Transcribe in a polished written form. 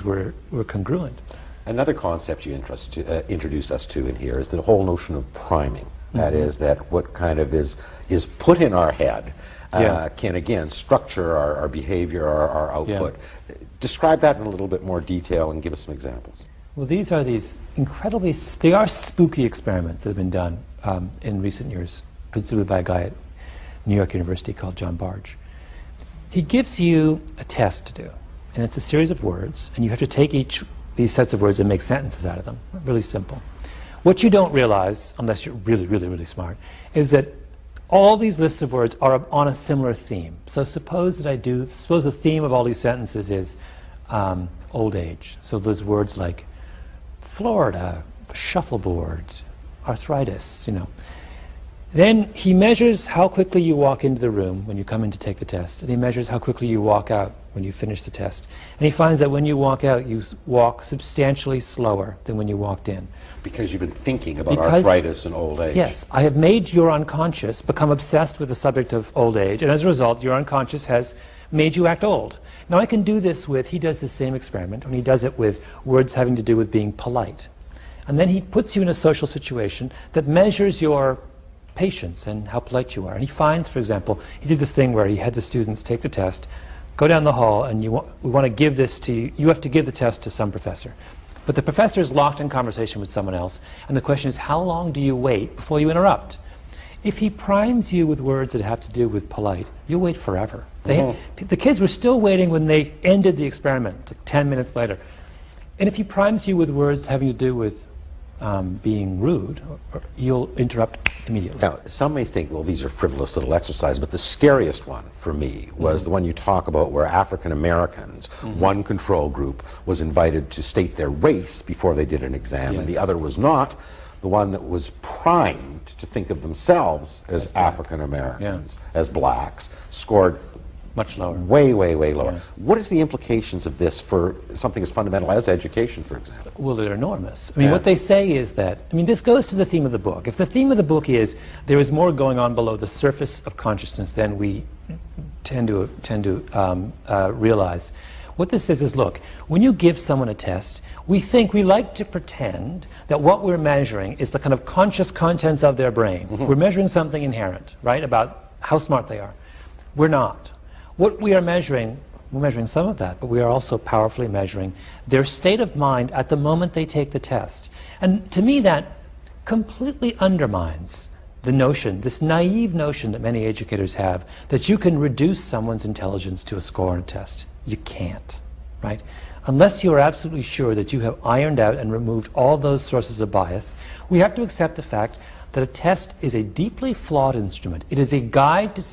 sentences were congruent. Another concept you introduce us to in here is the whole notion of priming. That is, that what kind of is put in our head can, again, structure our behavior, our output. Yeah. Describe that in a little bit more detail and give us some examples. Well, these are they are spooky experiments that have been done in recent years, principally by a guy at New York University called John Bargh. He gives you a test to do, and it's a series of words, and you have to take these sets of words and make sentences out of them. Really simple. What you don't realize, unless you're really, really, really smart, is that all these lists of words are on a similar theme. So suppose the theme of all these sentences is old age. So there's words like Florida, shuffleboard, arthritis, you know. Then he measures how quickly you walk into the room when you come in to take the test, and he measures how quickly you walk out when you finish the test. And he finds that when you walk out, you walk substantially slower than when you walked in. Because you've been thinking about arthritis and old age. Yes, I have made your unconscious become obsessed with the subject of old age, and as a result, your unconscious has made you act old. Now I can do this he does the same experiment, and he does it with words having to do with being polite. And then he puts you in a social situation that measures your patience and how polite you are. And he finds, for example, he did this thing where he had the students take the test, go down the hall, and we want to give this to you. You have to give the test to some professor. But the professor is locked in conversation with someone else, and the question is, how long do you wait before you interrupt? If he primes you with words that have to do with polite, you'll wait forever. The kids were still waiting when they ended the experiment, like 10 minutes later. And if he primes you with words having to do with being rude, you'll interrupt immediately. Now, some may think, well, these are frivolous little exercises, but the scariest one for me was the one you talk about where African Americans, one control group was invited to state their race before they did an exam, and the other was not. The one that was primed to think of themselves as African Americans, as blacks, scored much lower. Way, way, way lower. Yeah. What is the implications of this for something as fundamental as education, for example? Well, they're enormous. I mean, what they say is that, I mean, this goes to the theme of the book. If the theme of the book is there is more going on below the surface of consciousness than we tend to realize, what this says is, look, when you give someone a test, we like to pretend that what we're measuring is the kind of conscious contents of their brain. We're measuring something inherent, right, about how smart they are. We're not. What we are measuring, we're measuring some of that, but we are also powerfully measuring their state of mind at the moment they take the test. And to me, that completely undermines the notion, this naive notion that many educators have, that you can reduce someone's intelligence to a score on a test. You can't, right? Unless you are absolutely sure that you have ironed out and removed all those sources of bias, we have to accept the fact that a test is a deeply flawed instrument. It is a guide to